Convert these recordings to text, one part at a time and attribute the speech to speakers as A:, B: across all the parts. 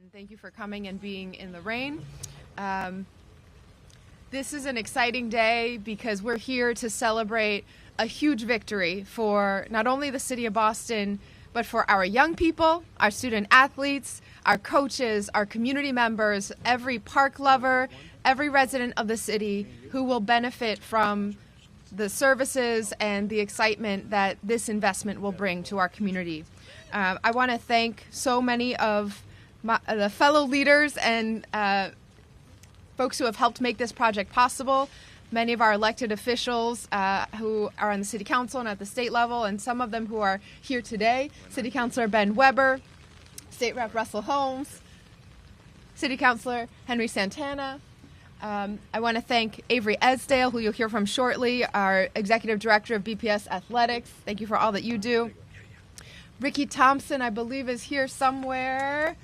A: And thank you for coming and being in the rain. This is an exciting day because we're here to celebrate a huge victory for not only the city of Boston, but for our young people, our student athletes, our coaches, our community members, every park lover, every resident of the city who will benefit from the services and the excitement that this investment will bring to our community. I want to thank so many of the fellow leaders and folks who have helped make this project possible, many of our elected officials who are on the city council and at the state level, and some of them who are here today. City Councilor Ben Weber, State Rep Russell Holmes, City Councilor Henry Santana. I want to thank Avery Esdale, who you'll hear from shortly, our Executive Director of BPS Athletics. Thank you for all that you do. Ricky Thompson, I believe, is here somewhere.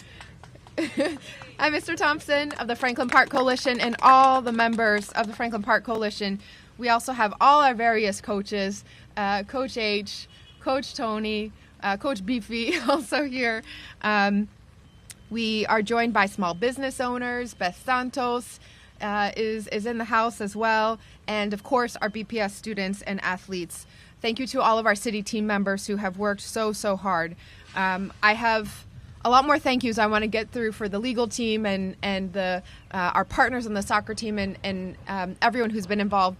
A: I'm Mr. Thompson of the Franklin Park Coalition and all the members of the Franklin Park Coalition. We also have all our various coaches, Coach H, Coach Tony, Coach Beefy also here. We are joined by small business owners. Beth Santos is in the house as well. And of course, our BPS students and athletes. Thank you to all of our city team members who have worked so hard. I have a lot more thank yous I want to get through for the legal team and our partners on the soccer team and everyone who's been involved.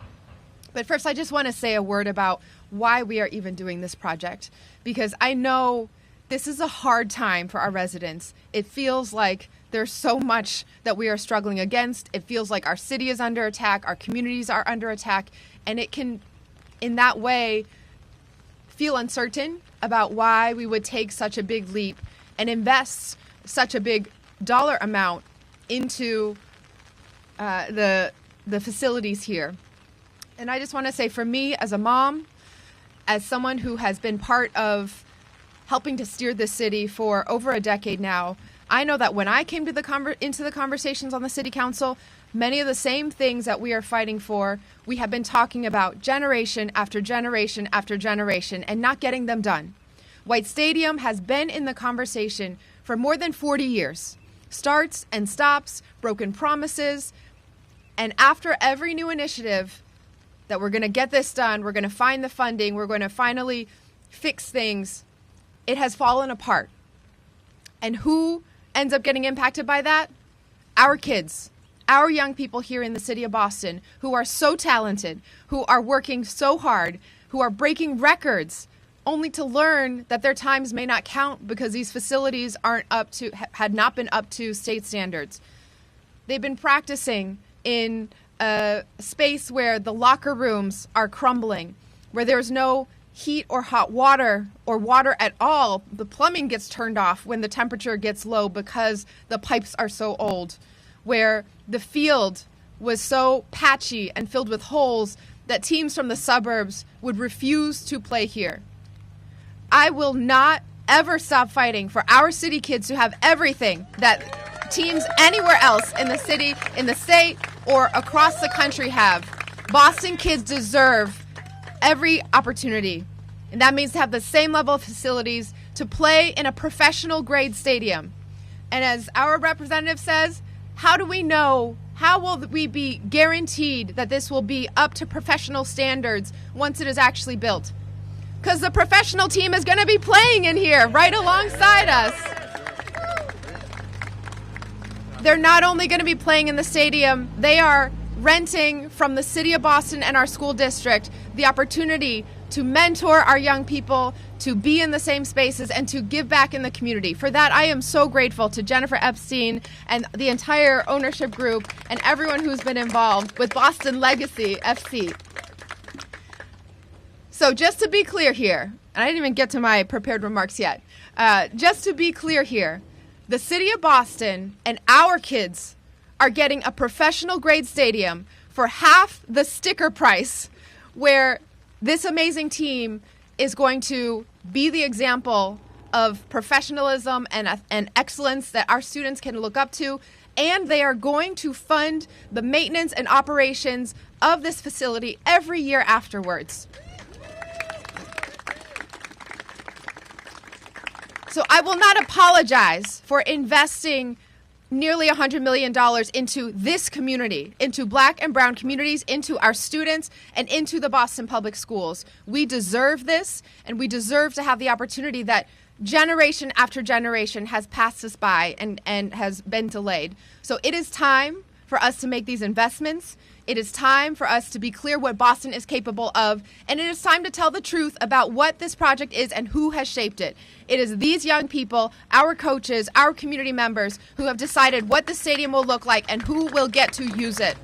A: But first, I just want to say a word about why we are even doing this project, because I know this is a hard time for our residents. It feels like there's so much that we are struggling against. It feels like our city is under attack, our communities are under attack, and it can, in that way, feel uncertain about why we would take such a big leap and invest such a big dollar amount into the facilities here. And I just want to say, for me as a mom, as someone who has been part of helping to steer this city for over a decade now, I know that when I came to into the conversations on the city council, many of the same things that we are fighting for, we have been talking about generation after generation after generation and not getting them done. White Stadium has been in the conversation for more than 40 years. Starts and stops, broken promises, and after every new initiative that we're going to get this done, we're going to find the funding, we're going to finally fix things, it has fallen apart. And who ends up getting impacted by that? Our kids, our young people here in the city of Boston who are so talented, who are working so hard, who are breaking records, only to learn that their times may not count because these facilities had not been up to state standards. They've been practicing in a space where the locker rooms are crumbling, where there's no heat or hot water or water at all. The plumbing gets turned off when the temperature gets low because the pipes are so old, where the field was so patchy and filled with holes that teams from the suburbs would refuse to play here. I will not ever stop fighting for our city kids to have everything that teams anywhere else in the city, in the state, or across the country have. Boston kids deserve every opportunity, and that means to have the same level of facilities to play in a professional grade stadium. And as our representative says, how do we know, how will we be guaranteed that this will be up to professional standards once it is actually built? Because the professional team is going to be playing in here right alongside us. They're not only going to be playing in the stadium, they are renting from the city of Boston and our school district the opportunity to mentor our young people, to be in the same spaces, and to give back in the community. For that, I am so grateful to Jennifer Epstein and the entire ownership group and everyone who's been involved with Boston Legacy FC. So just to be clear here, and I didn't even get to my prepared remarks yet, just to be clear here, the city of Boston and our kids are getting a professional grade stadium for half the sticker price, where this amazing team is going to be the example of professionalism and excellence that our students can look up to, and they are going to fund the maintenance and operations of this facility every year afterwards. So I will not apologize for investing nearly $100 million into this community, into Black and brown communities, into our students, and into the Boston Public Schools. We deserve this, and we deserve to have the opportunity that generation after generation has passed us by and has been delayed. So it is time for us to make these investments. It is time for us to be clear what Boston is capable of, and it is time to tell the truth about what this project is and who has shaped it. It is these young people, our coaches, our community members, who have decided what the stadium will look like and who will get to use it.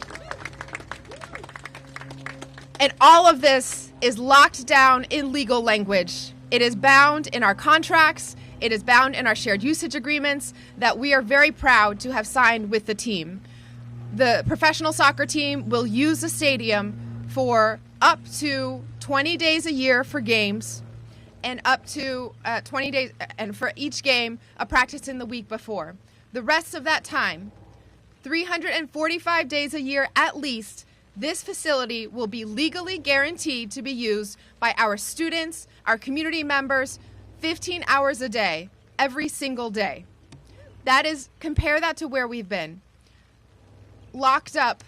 A: And all of this is locked down in legal language. It is bound in our contracts. It is bound in our shared usage agreements that we are very proud to have signed with the team. The professional soccer team will use the stadium for up to 20 days a year for games, and up to 20 days, and for each game, a practice in the week before. The rest of that time, 345 days a year at least, this facility will be legally guaranteed to be used by our students, our community members, 15 hours a day, every single day. Compare that to where we've been. Locked up,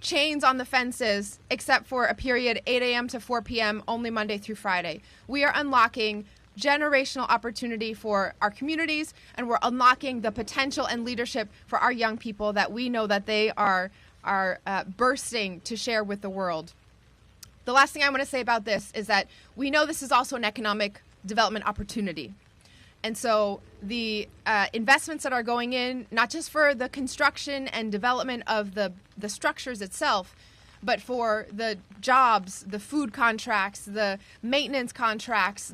A: chains on the fences, except for a period 8 a.m. to 4 p.m. only Monday through Friday. We are unlocking generational opportunity for our communities, and we're unlocking the potential and leadership for our young people that we know that they are bursting to share with the world. The last thing I want to say about this is that we know this is also an economic development opportunity. And so the investments that are going in, not just for the construction and development of the structures itself, but for the jobs, the food contracts, the maintenance contracts,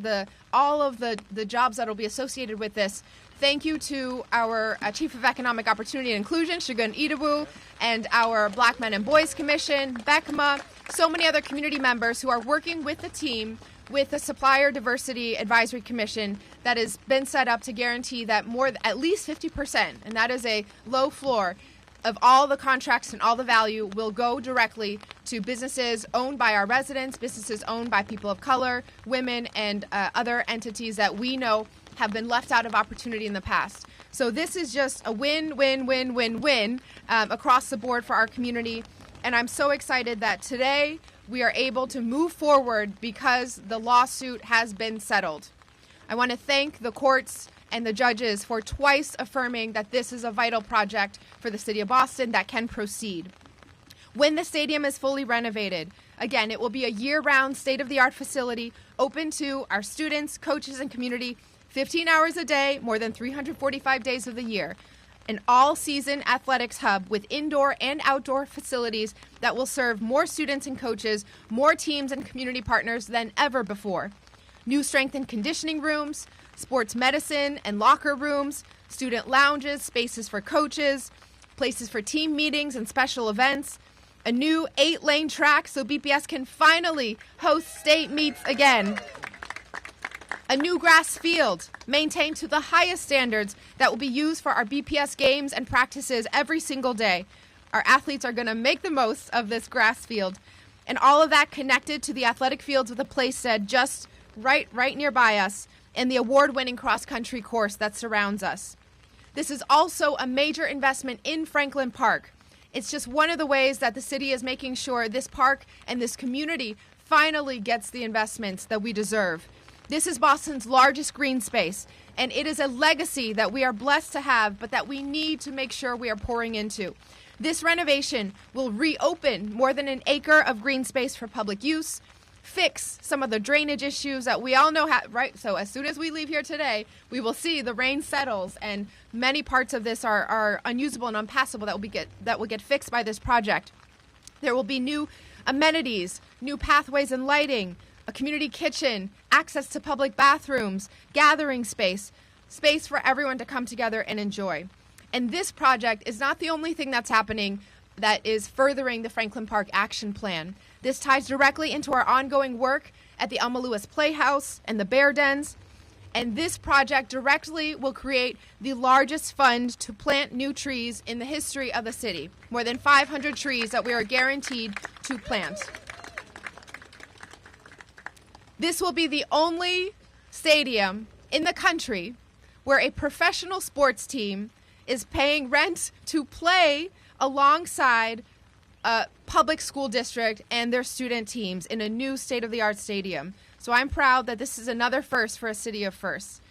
A: all of the jobs that will be associated with this. Thank you to our Chief of Economic Opportunity and Inclusion, Shagun Idawu, and our Black Men and Boys Commission, BECMA, so many other community members who are working with the team with the Supplier Diversity Advisory Commission that has been set up to guarantee that at least 50%, and that is a low floor, of all the contracts and all the value will go directly to businesses owned by our residents, businesses owned by people of color, women, and other entities that we know have been left out of opportunity in the past. So this is just a win, win, win, win, win across the board for our community. And I'm so excited that today we are able to move forward because the lawsuit has been settled. I want to thank the courts and the judges for twice affirming that this is a vital project for the city of Boston that can proceed. When the stadium is fully renovated, again, it will be a year-round, state-of-the-art facility open to our students, coaches, and community 15 hours a day, more than 345 days of the year. An all-season athletics hub with indoor and outdoor facilities that will serve more students and coaches, more teams and community partners than ever before. New strength and conditioning rooms, sports medicine and locker rooms, student lounges, spaces for coaches, places for team meetings and special events, a new 8-lane track so BPS can finally host state meets again. A new grass field, maintained to the highest standards, that will be used for our BPS games and practices every single day. Our athletes are going to make the most of this grass field. And all of that connected to the athletic fields with a playstead just right nearby us, and the award-winning cross-country course that surrounds us. This is also a major investment in Franklin Park. It's just one of the ways that the city is making sure this park and this community finally gets the investments that we deserve. This is Boston's largest green space, and it is a legacy that we are blessed to have, but that we need to make sure we are pouring into. This renovation will reopen more than an acre of green space for public use, fix some of the drainage issues that we all know, right? So as soon as we leave here today, we will see the rain settles, and many parts of this are unusable and unpassable that will get fixed by this project. There will be new amenities, new pathways and lighting, a community kitchen, access to public bathrooms, gathering space for everyone to come together and enjoy. And this project is not the only thing that's happening that is furthering the Franklin Park Action Plan. This ties directly into our ongoing work at the Alma Lewis Playhouse and the Bear Dens. And this project directly will create the largest fund to plant new trees in the history of the city. More than 500 trees that we are guaranteed to plant. This will be the only stadium in the country where a professional sports team is paying rent to play alongside a public school district and their student teams in a new state-of-the-art stadium. So I'm proud that this is another first for a city of firsts.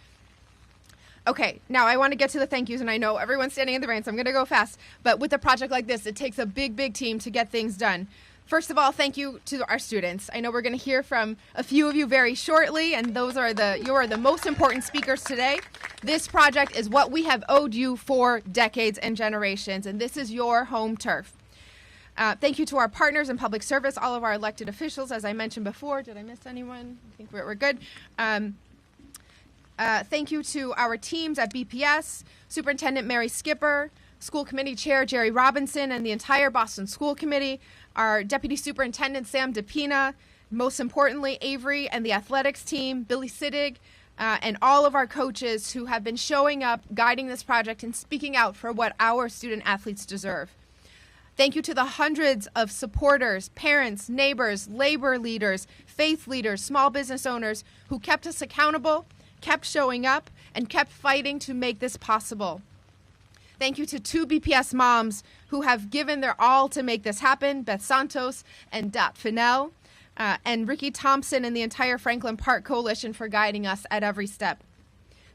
A: Okay, now I want to get to the thank yous, and I know everyone's standing in the rain, so I'm going to go fast. But with a project like this, it takes a big, big team to get things done. First of all, thank you to our students. I know we're going to hear from a few of you very shortly, and you are the most important speakers today. This project is what we have owed you for decades and generations, and this is your home turf. Thank you to our partners in public service, all of our elected officials, as I mentioned before. Did I miss anyone? I think we're good. Thank you to our teams at BPS, Superintendent Mary Skipper, School Committee Chair Jerry Robinson, and the entire Boston School Committee, our Deputy Superintendent Sam DePina, most importantly Avery and the athletics team, Billy Siddig, and all of our coaches who have been showing up, guiding this project, and speaking out for what our student athletes deserve. Thank you to the hundreds of supporters, parents, neighbors, labor leaders, faith leaders, small business owners who kept us accountable, kept showing up, and kept fighting to make this possible. Thank you to 2 BPS moms who have given their all to make this happen, Beth Santos and Dot Fennell, and Ricky Thompson and the entire Franklin Park Coalition for guiding us at every step.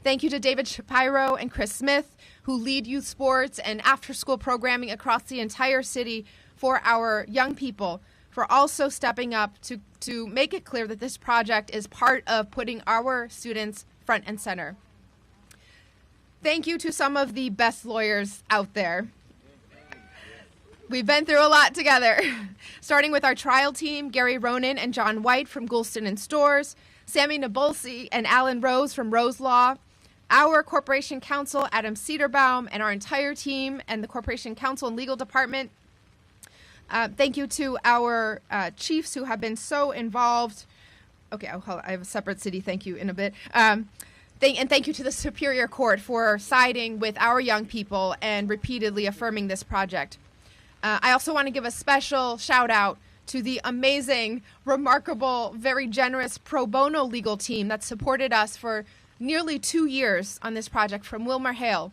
A: Thank you to David Shapiro and Chris Smith, who lead youth sports and after-school programming across the entire city for our young people, for also stepping up to make it clear that this project is part of putting our students front and center. Thank you to some of the best lawyers out there. We've been through a lot together, starting with our trial team, Gary Ronan and John White from Goulston and Storrs, Sammy Nabulsi and Alan Rose from Rose Law, our corporation counsel, Adam Cedarbaum, and our entire team and the corporation counsel and legal department. Thank you to our chiefs who have been so involved. Okay, I have a separate city thank you in a bit. Thank you to the Superior Court for siding with our young people and repeatedly affirming this project. I also want to give a special shout out to the amazing, remarkable, very generous pro bono legal team that supported us for nearly 2 years on this project from WilmerHale,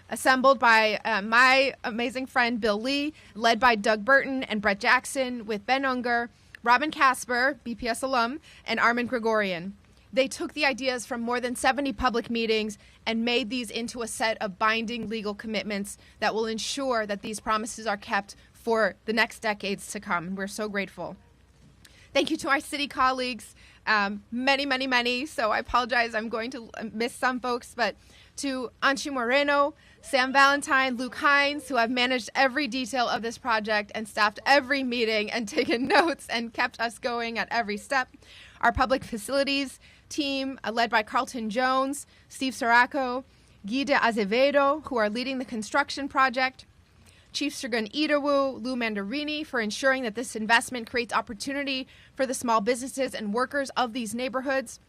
A: assembled by my amazing friend Bill Lee, led by Doug Burton and Brett Jackson, with Ben Unger, Robin Casper, BPS alum, and Armin Gregorian. They took the ideas from more than 70 public meetings and made these into a set of binding legal commitments that will ensure that these promises are kept for the next decades to come. We're so grateful. Thank you to our city colleagues, many, many, many. So I apologize, I'm going to miss some folks, but to Anchi Moreno, Sam Valentine, Luke Hines, who have managed every detail of this project and staffed every meeting and taken notes and kept us going at every step. Our public facilities team, led by Carlton Jones, Steve Saraco, Guy de Azevedo, who are leading the construction project, Chief Sergun Idawu, Lou Mandarini, for ensuring that this investment creates opportunity for the small businesses and workers of these neighborhoods,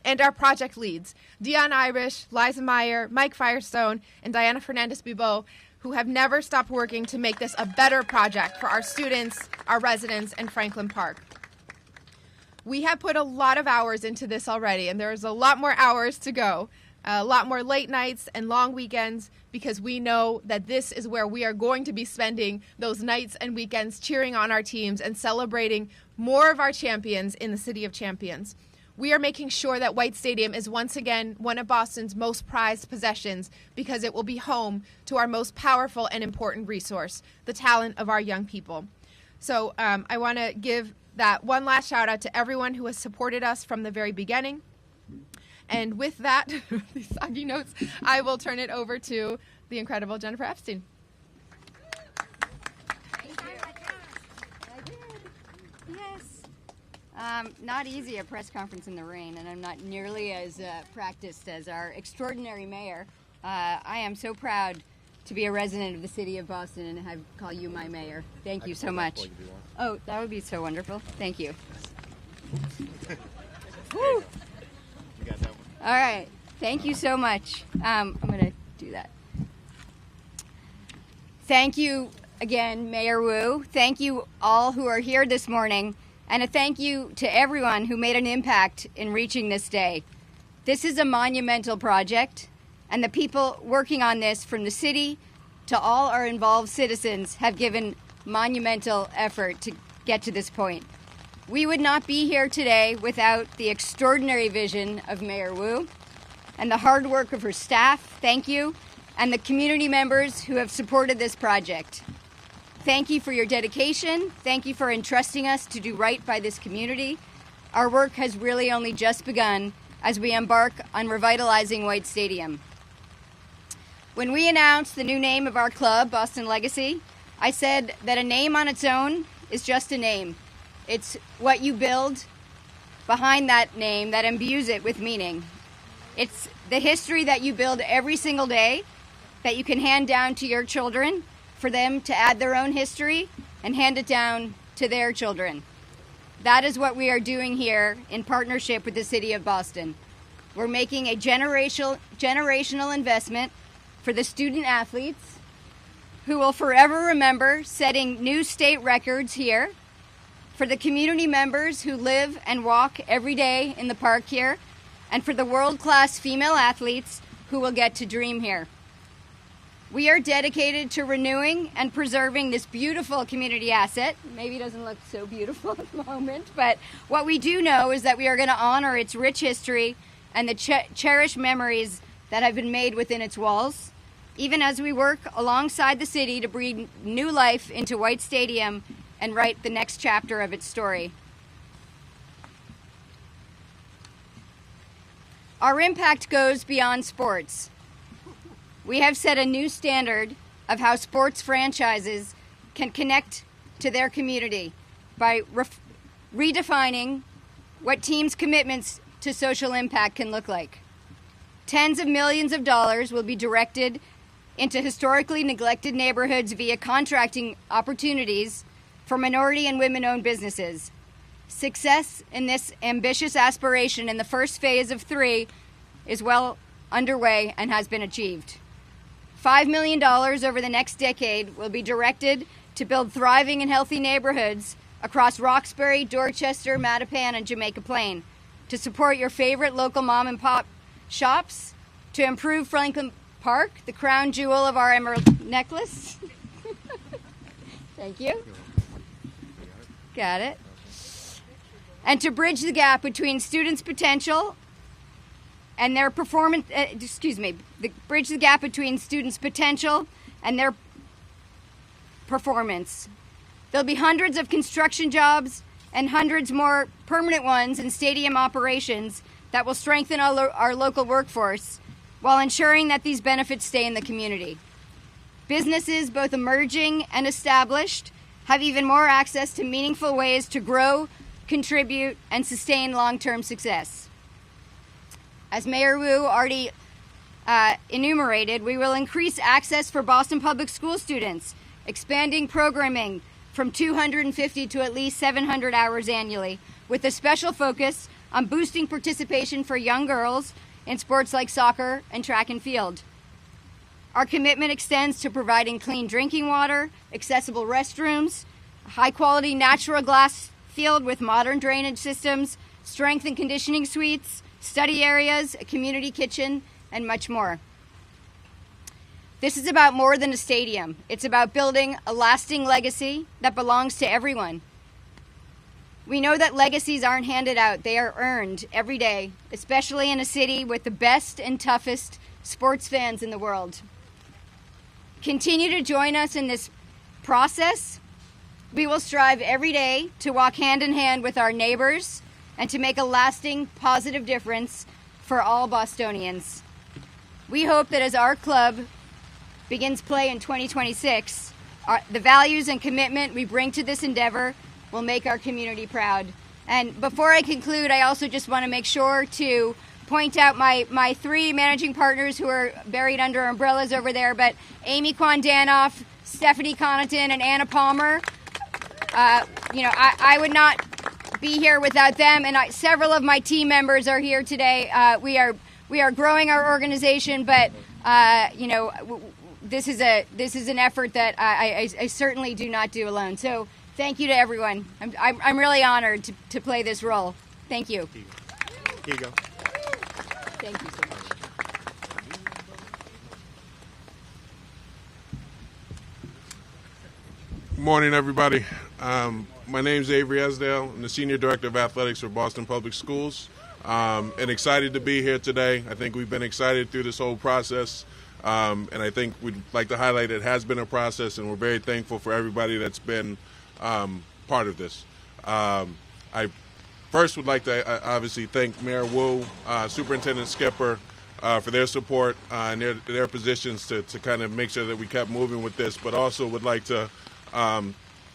A: and our project leads, Dion Irish, Liza Meyer, Mike Firestone, and Diana Fernandez-Bibo, who have never stopped working to make this a better project for our students, our residents, and Franklin Park. We have put a lot of hours into this already, and there's a lot more hours to go, a lot more late nights and long weekends, because we know that this is where we are going to be spending those nights and weekends cheering on our teams and celebrating more of our champions in the City of Champions. We are making sure that White Stadium is once again one of Boston's most prized possessions, because it will be home to our most powerful and important resource, the talent of our young people. So I want to give that one last shout out to everyone who has supported us from the very beginning. And with that, these soggy notes, I will turn it over to the incredible Jennifer Epstein.
B: Thank you. I did. Yes. Not easy, a press conference in the rain, and I'm not nearly as practiced as our extraordinary mayor. I am so proud to be a resident of the city of Boston and call you my mayor. Thank you so much. Oh, that would be so wonderful. Thank you. Woo. All right. Thank you so much. I'm going to do that. Thank you again, Mayor Wu. Thank you all who are here this morning. And a thank you to everyone who made an impact in reaching this day. This is a monumental project. and the people working on this, from the city to all our involved citizens, have given monumental effort to get to this point. We would not be here today without the extraordinary vision of Mayor Wu and the hard work of her staff, thank you, and the community members who have supported this project. Thank you for your dedication. Thank you for entrusting us to do right by this community. Our work has really only just begun as we embark on revitalizing White Stadium. When we announced the new name of our club, Boston Legacy, I said that a name on its own is just a name. It's what you build behind that name that imbues it with meaning. It's the history that you build every single day that you can hand down to your children for them to add their own history and hand it down to their children. That is what we are doing here in partnership with the City of Boston. We're making a generational investment for the student athletes who will forever remember setting new state records here, for the community members who live and walk every day in the park here, and for the world-class female athletes who will get to dream here. We are dedicated to renewing and preserving this beautiful community asset. Maybe it doesn't look so beautiful at the moment, but what we do know is that we are going to honor its rich history and the cherished memories that have been made within its walls, even as we work alongside the city to breathe new life into White Stadium and write the next chapter of its story. Our impact goes beyond sports. We have set a new standard of how sports franchises can connect to their community by redefining what teams' commitments to social impact can look like. Tens of millions of dollars will be directed into historically neglected neighborhoods via contracting opportunities for minority and women-owned businesses. Success in this ambitious aspiration in the first phase of 3 is well underway and has been achieved. $5 million over the next decade will be directed to build thriving and healthy neighborhoods across Roxbury, Dorchester, Mattapan, and Jamaica Plain to support your favorite local mom and pop shops, to improve Franklin Park, the crown jewel of our emerald necklace. Thank you. Got it. And to bridge the gap between students' potential and their performance, bridge the gap between students' potential and their performance. There'll be hundreds of construction jobs and hundreds more permanent ones in stadium operations that will strengthen our local workforce while ensuring that these benefits stay in the community. Businesses, both emerging and established, have even more access to meaningful ways to grow, contribute, and sustain long-term success. As Mayor Wu already enumerated, we will increase access for Boston Public School students, expanding programming from 250 to at least 700 hours annually, with a special focus on boosting participation for young girls in sports like soccer and track and field. Our commitment extends to providing clean drinking water, accessible restrooms, high-quality natural glass field with modern drainage systems, strength and conditioning suites, study areas, a community kitchen, and much more. This is about more than a stadium. It's about building a lasting legacy that belongs to everyone. We know that legacies aren't handed out, they are earned every day, especially in a city with the best and toughest sports fans in the world. Continue to join us in this process. We will strive every day to walk hand in hand with our neighbors and to make a lasting, positive difference for all Bostonians. We hope that as our club begins play in 2026, the values and commitment we bring to this endeavor will make our community proud. And before I conclude, I also just want to make sure to point out my 3 managing partners who are buried under umbrellas over there, but Amy Kwandanoff, Stephanie Connaughton, and Anna Palmer. I would not be here without them, and several of my team members are here today. We are growing our organization, but this is an effort that I certainly do not do alone. So thank you to everyone. I'm really honored to play this role. Thank you.
C: Here you go.
B: Thank you so much.
C: Good morning, everybody. My name is Avery Esdale. I'm the Senior Director of Athletics for Boston Public Schools, and excited to be here today. I think we've been excited through this whole process, and I think we'd like to highlight it has been a process, and we're very thankful for everybody that's been part of this. I first would like to obviously thank Mayor Wu, Superintendent Skipper, for their support and their positions to kind of make sure that we kept moving with this, but also would like to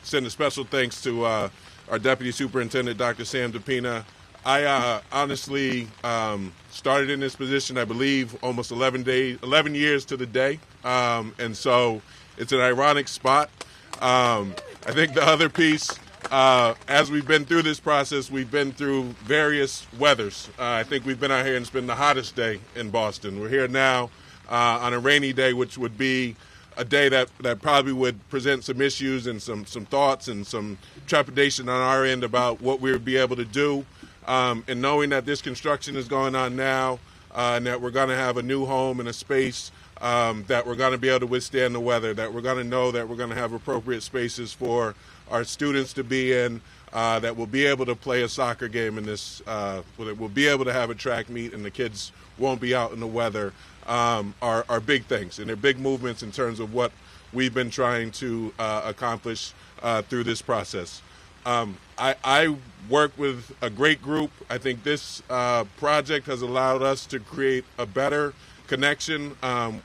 C: send a special thanks to our Deputy Superintendent, Dr. Sam DePina. I honestly started in this position, I believe, almost 11 years to the day, and so it's an ironic spot. I think the other piece, as we've been through this process, we've been through various weathers. I think we've been out here and it's been the hottest day in Boston. We're here now on a rainy day, which would be a day that probably would present some issues and some thoughts and some trepidation on our end about what we would be able to do. And knowing that this construction is going on now and that we're going to have a new home and a space that we're going to be able to withstand the weather, that we're going to know that we're going to have appropriate spaces for our students to be in, that we'll be able to play a soccer game in this, we'll be able to have a track meet and the kids won't be out in the weather, are big things. And they're big movements in terms of what we've been trying to accomplish through this process. I work with a great group. I think this project has allowed us to create a better connection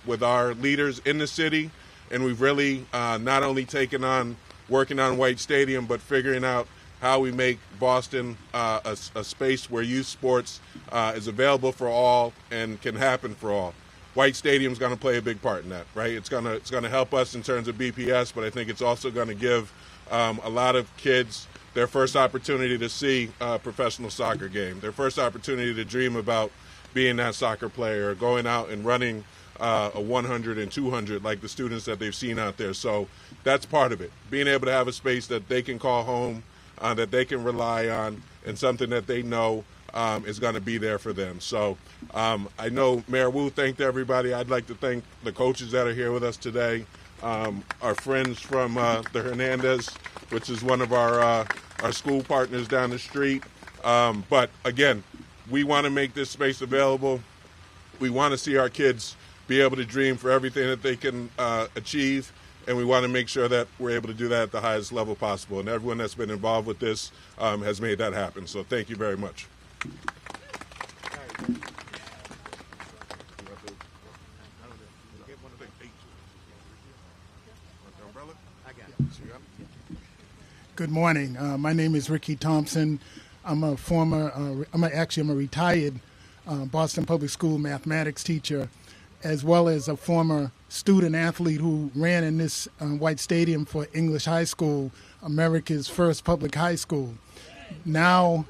C: with our leaders in the city, and we've really not only taken on working on White Stadium, but figuring out how we make Boston a space where youth sports is available for all and can happen for all. White Stadium is going to play a big part in that, right? It's going to help us in terms of BPS, but I think it's also going to give a lot of kids their first opportunity to see a professional soccer game, their first opportunity to dream about being that soccer player, or going out and running a 100 and 200 like the students that they've seen out there. So that's part of it, being able to have a space that they can call home, that they can rely on, and something that they know is going to be there for them. So I know Mayor Wu thanked everybody. I'd like to thank the coaches that are here with us today, our friends from the Hernandez, which is one of our school partners down the street. But again, we want to make this space available. We want to see our kids be able to dream for everything that they can achieve, and we want to make sure that we're able to do that at the highest level possible. And everyone that's been involved with this has made that happen. So thank you very much.
D: Good morning. My name is Ricky Thompson. I'm a retired Boston Public School mathematics teacher, as well as a former student athlete who ran in this White Stadium for English High School, America's first public high school. Now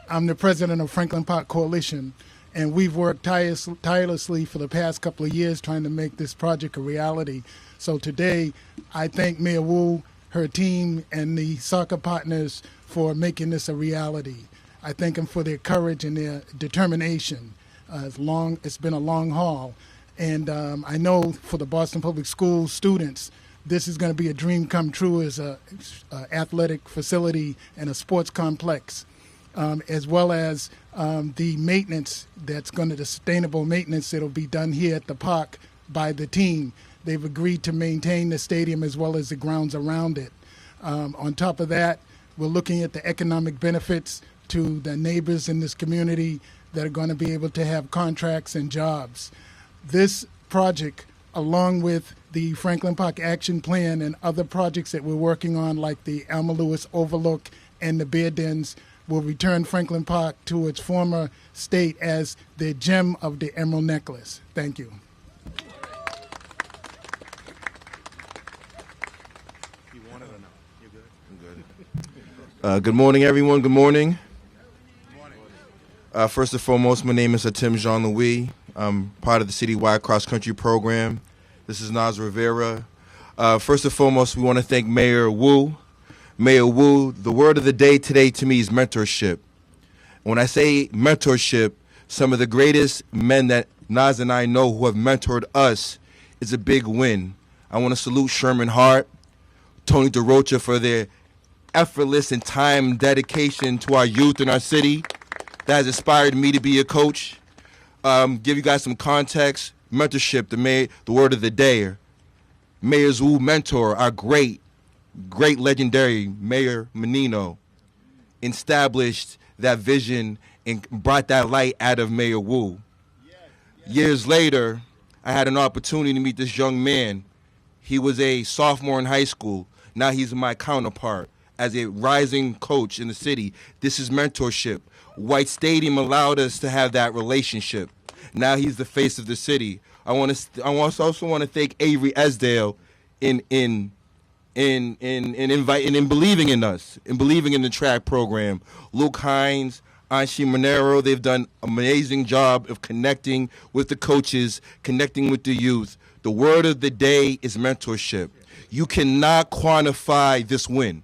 D: I'm the president of Franklin Park Coalition, and we've worked tirelessly for the past couple of years trying to make this project a reality. So today, I thank Mayor Wu, her team, and the soccer partners for making this a reality. I thank them for their courage and their determination. It's been a long haul. And I know for the Boston Public Schools students, this is going to be a dream come true as a athletic facility and a sports complex, as well as the maintenance the sustainable maintenance that'll be done here at the park by the team. They've agreed to maintain the stadium as well as the grounds around it. On top of that, we're looking at the economic benefits to the neighbors in this community that are going to be able to have contracts and jobs. This project, along with the Franklin Park Action Plan and other projects that we're working on, like the Alma Lewis Overlook and the Bear Dens, will return Franklin Park to its former state as the gem of the Emerald Necklace. Thank you.
E: Good morning, everyone. Good morning. First and foremost, my name is Tim Jean-Louis. I'm part of the citywide cross-country program. This is Naz Rivera. First and foremost, we want to thank Mayor Wu. Mayor Wu, the word of the day today to me is mentorship. When I say mentorship, some of the greatest men that Naz and I know who have mentored us is a big win. I want to salute Sherman Hart, Tony DeRocha for their effortless and time dedication to our youth in our city. That has inspired me to be a coach. Give you guys some context. Mentorship, the word of the day. Mayor's Wu mentor, our great legendary Mayor Menino, established that vision and brought that light out of Mayor Wu. Years later, I had an opportunity to meet this young man. He was a sophomore in high school. Now he's my counterpart as a rising coach in the city. This is mentorship. White Stadium allowed us to have that relationship. Now he's the face of the city. I also want to thank Avery Esdale in inviting and believing in us, and believing in the track program. Luke Hines, Anshi Monero, they've done an amazing job of connecting with the coaches, connecting with the youth. The word of the day is mentorship. You cannot quantify this win.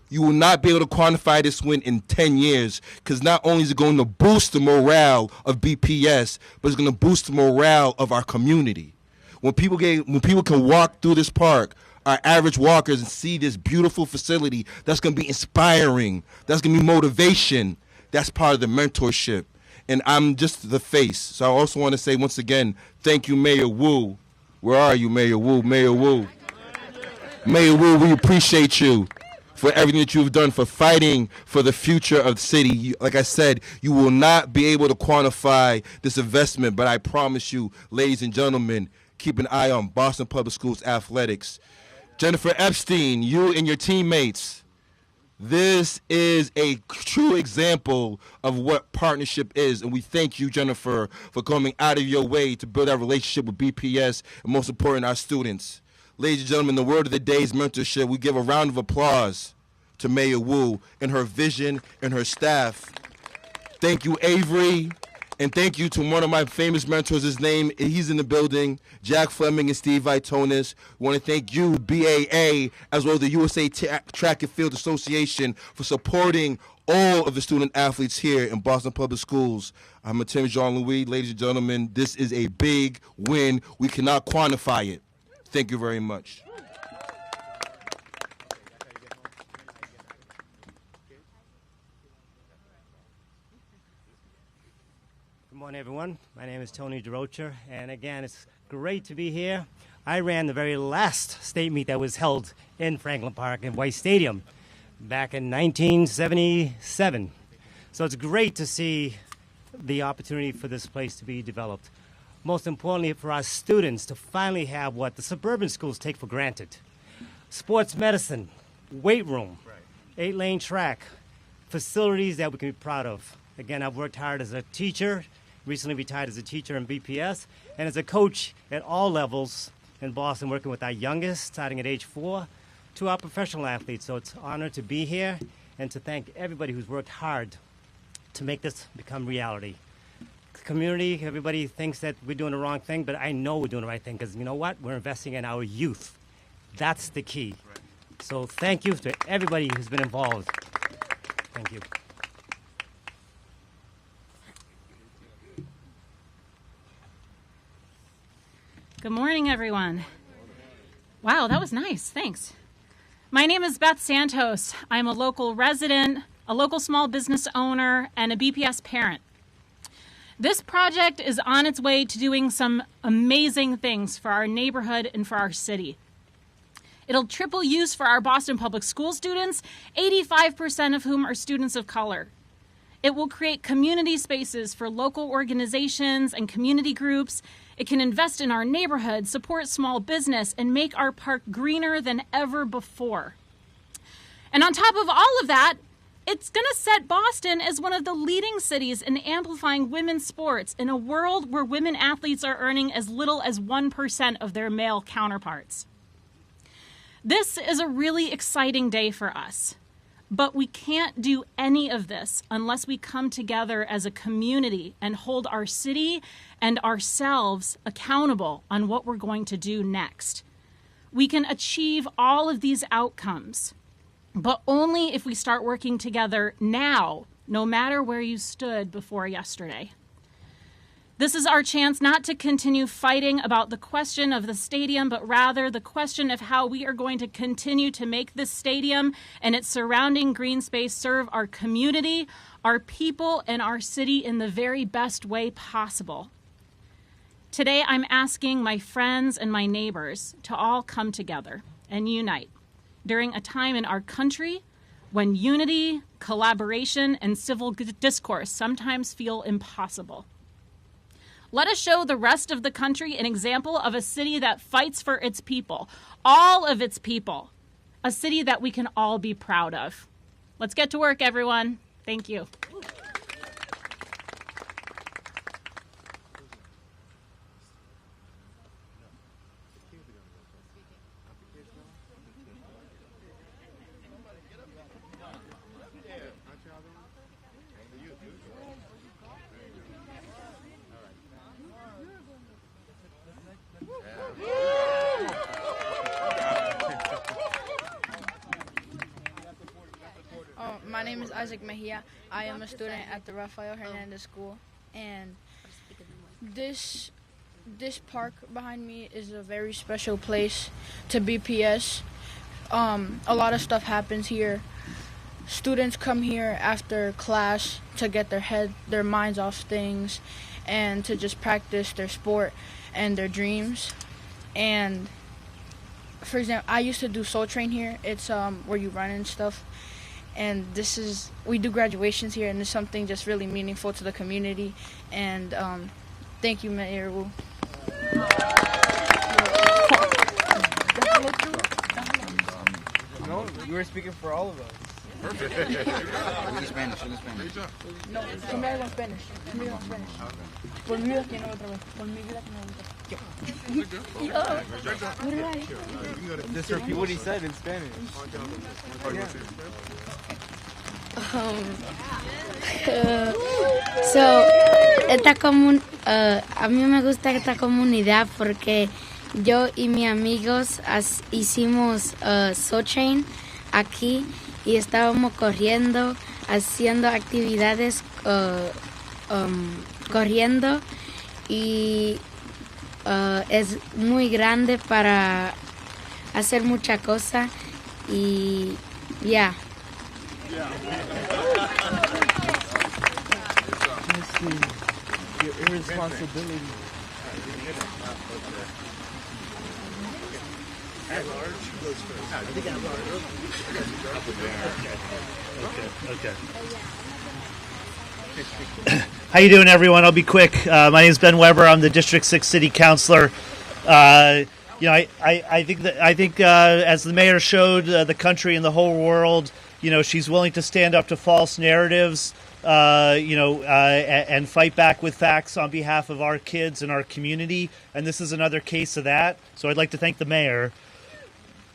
E: You will not be able to quantify this win in 10 years, because not only is it going to boost the morale of BPS, but it's going to boost the morale of our community. When people can walk through this park, our average walkers, and see this beautiful facility, that's going to be inspiring. That's going to be motivation. That's part of the mentorship. And I'm just the face. So I also want to say once again, thank you, Mayor Wu. Where are you, Mayor Wu? Mayor Wu. Mayor Wu, we appreciate you for everything that you've done, for fighting for the future of the city. Like I said, you will not be able to quantify this investment, but I promise you, ladies and gentlemen, keep an eye on Boston Public Schools athletics. Jennifer Epstein, you and your teammates, this is a true example of what partnership is, and we thank you, Jennifer, for coming out of your way to build our relationship with BPS, and most important, our students. Ladies and gentlemen, the word of the day is mentorship. We give a round of applause to Mayor Wu and her vision and her staff. Thank you, Avery, and thank you to one of my famous mentors. He's in the building, Jack Fleming and Steve Vitonis. We want to thank you, BAA, as well as the USA Track and Field Association, for supporting all of the student athletes here in Boston Public Schools. I'm Tim Jean-Louis. Ladies and gentlemen, this is a big win. We cannot quantify it. Thank you very much.
F: Good morning, everyone. My name is Tony DeRocha, and again, it's great to be here. I ran the very last state meet that was held in Franklin Park in White Stadium back in 1977. So it's great to see the opportunity for this place to be developed. Most importantly, for our students to finally have what the suburban schools take for granted. Sports medicine, weight room, 8-lane track, facilities that we can be proud of. Again, I've worked hard as a teacher, recently retired as a teacher in BPS, and as a coach at all levels in Boston, working with our youngest, starting at age 4, to our professional athletes. So it's an honor to be here and to thank everybody who's worked hard to make this become reality. Community, everybody thinks that we're doing the wrong thing, but I know we're doing the right thing, because you know what? We're investing in our youth. That's the key. So thank you to everybody who's been involved. Thank you.
G: Good morning, everyone. Wow, that was nice. Thanks. My name is Beth Santos. I'm a local resident, a local small business owner, and a BPS parent. This project is on its way to doing some amazing things for our neighborhood and for our city. It'll triple use for our Boston Public School students, 85% of whom are students of color. It will create community spaces for local organizations and community groups. It can invest in our neighborhood, support small business, and make our park greener than ever before. And on top of all of that, it's going to set Boston as one of the leading cities in amplifying women's sports in a world where women athletes are earning as little as 1% of their male counterparts. This is a really exciting day for us, but we can't do any of this unless we come together as a community and hold our city and ourselves accountable on what we're going to do next. We can achieve all of these outcomes, but only if we start working together now, no matter where you stood before yesterday. This is our chance not to continue fighting about the question of the stadium, but rather the question of how we are going to continue to make this stadium and its surrounding green space serve our community, our people, and our city in the very best way possible. Today, I'm asking my friends and my neighbors to all come together and unite during a time in our country when unity, collaboration, and civil discourse sometimes feel impossible. Let us show the rest of the country an example of a city that fights for its people, all of its people, a city that we can all be proud of. Let's get to work, everyone. Thank you.
H: My name is Isaac Mejia. I am a student at the Rafael Hernandez School, and this park behind me is a very special place to BPS. A lot of stuff happens here. Students come here after class to get their minds off things, and to just practice their sport and their dreams. And for example, I used to do Soul Train here. It's where you run and stuff. And we do graduations here, and it's something just really meaningful to the community. And thank you, Mayor Wu.
I: No, you were speaking for all of us.
C: Perfect.
I: In Spanish.
H: No, conmigo en Spanish. Conmigo en Spanish. Conmigo aquí no otra vez. Conmigo aquí no otra vez.
I: Just repeat what he said in Spanish.
J: A mí me gusta esta comunidad porque yo y mis amigos hicimos Soul Train aquí y estábamos corriendo, haciendo actividades, corriendo, y es muy grande para hacer muchas cosas y ya.
I: Your irresponsibility.
K: At large goes first. I think at large. Okay.
L: How you doing, everyone? I'll be quick. My name is Ben Weber. I'm the District 6 City Councilor. I think as the mayor showed the country and the whole world, she's willing to stand up to false narratives, and fight back with facts on behalf of our kids and our community. And this is another case of that. So I'd like to thank the mayor.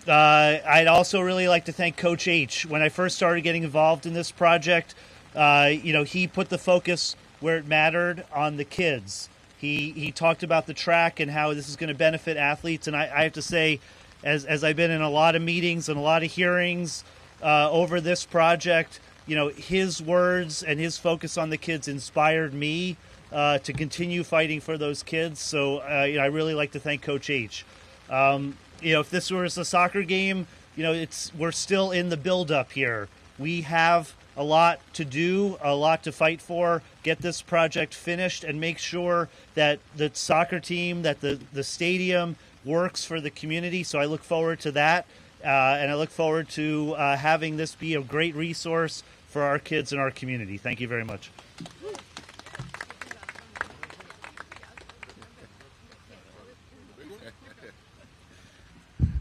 L: I'd also really like to thank Coach H. When I first started getting involved in this project, he put the focus where it mattered on the kids. He talked about the track and how this is going to benefit athletes. And I have to say, as I've been in a lot of meetings and a lot of hearings over this project, his words and his focus on the kids inspired me to continue fighting for those kids. So I really like to thank Coach H. If this was a soccer game, we're still in the build-up here. We have a lot to do, a lot to fight for, get this project finished and make sure that the soccer team, that the stadium works for the community. So I look forward to that. And I look forward to having this be a great resource for our kids and our community. Thank you very much.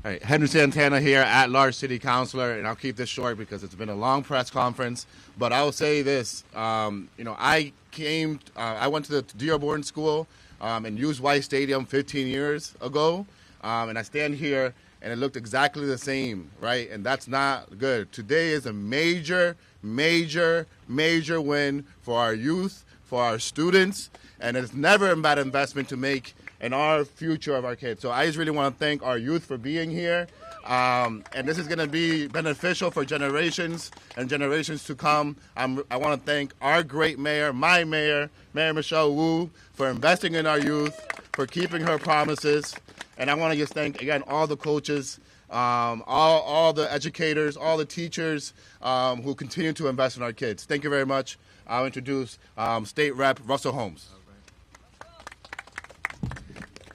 M: All right, Henry Santana here, at-large city councilor, and I'll keep this short because it's been a long press conference. But I will say this: I went to the Dearborn School and used White Stadium 15 years ago, and I stand here and it looked exactly the same, right? And that's not good. Today is a major, major, major win for our youth, for our students, and it's never a bad investment to make and our future of our kids. So I just really want to thank our youth for being here. And this is going to be beneficial for generations and generations to come. I want to thank our great mayor, my mayor, Mayor Michelle Wu, for investing in our youth, for keeping her promises. And I want to just thank, again, all the coaches, all the educators, all the teachers who continue to invest in our kids. Thank you very much. I'll introduce State Rep Russell Holmes.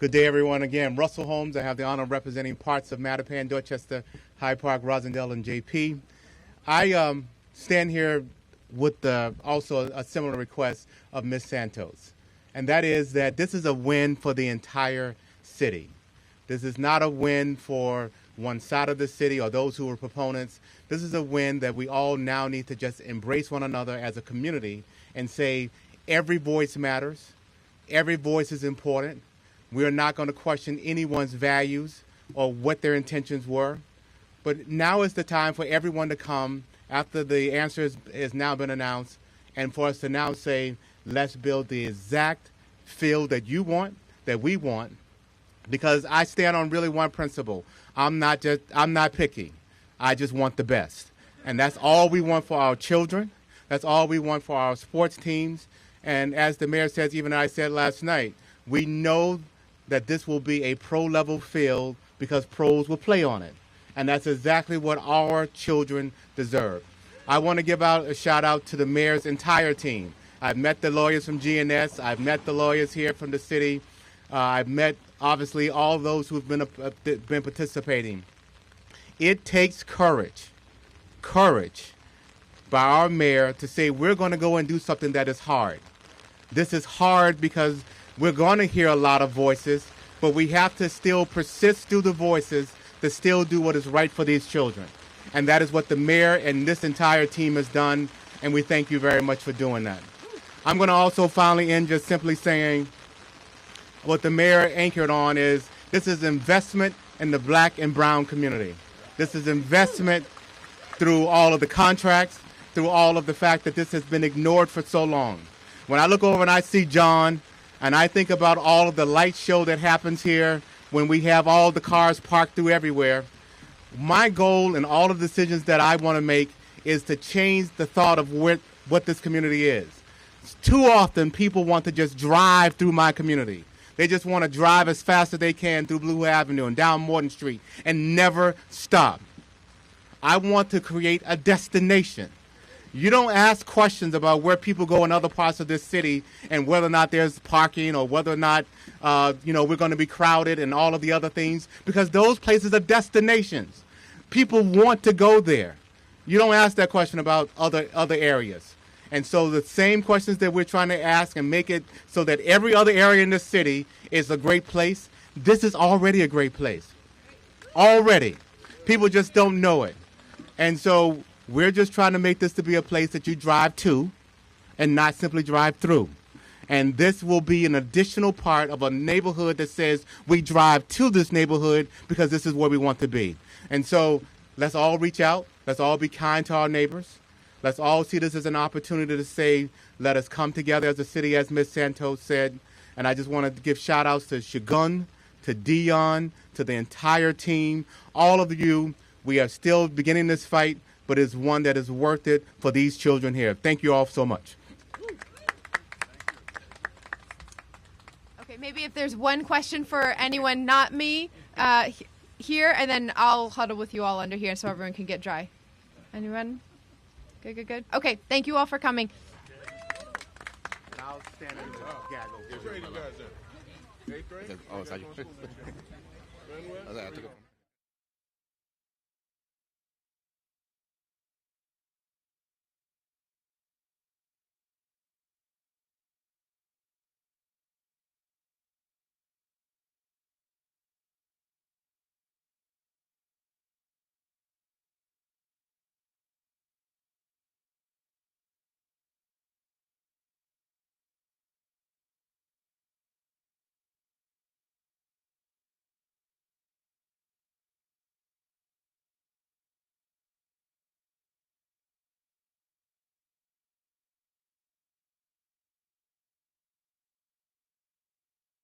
N: Good day, everyone. Again, Russell Holmes. I have the honor of representing parts of Mattapan, Dorchester, Hyde Park, Rosendale, and JP. I stand here with also a similar request of Ms. Santos, and that is that this is a win for the entire city. This is not a win for one side of the city or those who are proponents. This is a win that we all now need to just embrace one another as a community and say every voice matters, every voice is important. We are not going to question anyone's values or what their intentions were. But now is the time for everyone to come after the answer has now been announced and for us to now say, let's build the exact field that you want, that we want, because I stand on really one principle. I'm not picky. I just want the best. And that's all we want for our children. That's all we want for our sports teams. And as the mayor says, even I said last night, we know that this will be a pro-level field because pros will play on it. And that's exactly what our children deserve. I want to give out a shout out to the mayor's entire team. I've met the lawyers from GNS. I've met the lawyers here from the city. I've met, obviously, all those who've been participating. It takes courage by our mayor to say we're going to go and do something that is hard. This is hard because we're going to hear a lot of voices, but we have to still persist through the voices to still do what is right for these children. And that is what the mayor and this entire team has done, and we thank you very much for doing that. I'm going to also finally end just simply saying what the mayor anchored on is this is investment in the black and brown community. This is investment through all of the contracts, through all of the fact that this has been ignored for so long. When I look over and I see John, and I think about all of the light show that happens here when we have all the cars parked through everywhere, my goal and all of the decisions that I want to make is to change the thought of what this community is. Too often people want to just drive through my community. They just want to drive as fast as they can through Blue Avenue and down Morton Street and never stop. I want to create a destination. You don't ask questions about where people go in other parts of this city and whether or not there's parking or whether or not we're going to be crowded and all of the other things, because those places are destinations. People want to go there. You don't ask that question about other areas. And so the same questions that we're trying to ask and make it so that every other area in the city is a great place, this is already a great place. Already. People just don't know it. And so we're just trying to make this to be a place that you drive to and not simply drive through. And this will be an additional part of a neighborhood that says we drive to this neighborhood because this is where we want to be. And so let's all reach out. Let's all be kind to our neighbors. Let's all see this as an opportunity to say, let us come together as a city, as Ms. Santos said. And I just want to give shout outs to Shagun, to Dion, to the entire team, all of you. We are still beginning this fight, but it's one that is worth it for these children here. Thank you all so much.
A: Okay, maybe if there's one question for anyone, not me, here, and then I'll huddle with you all under here so everyone can get dry. Anyone? Good. Okay, thank you all for coming.
M: I'll stand and gaggle.
C: Get ready, guys.
M: Oh, it's like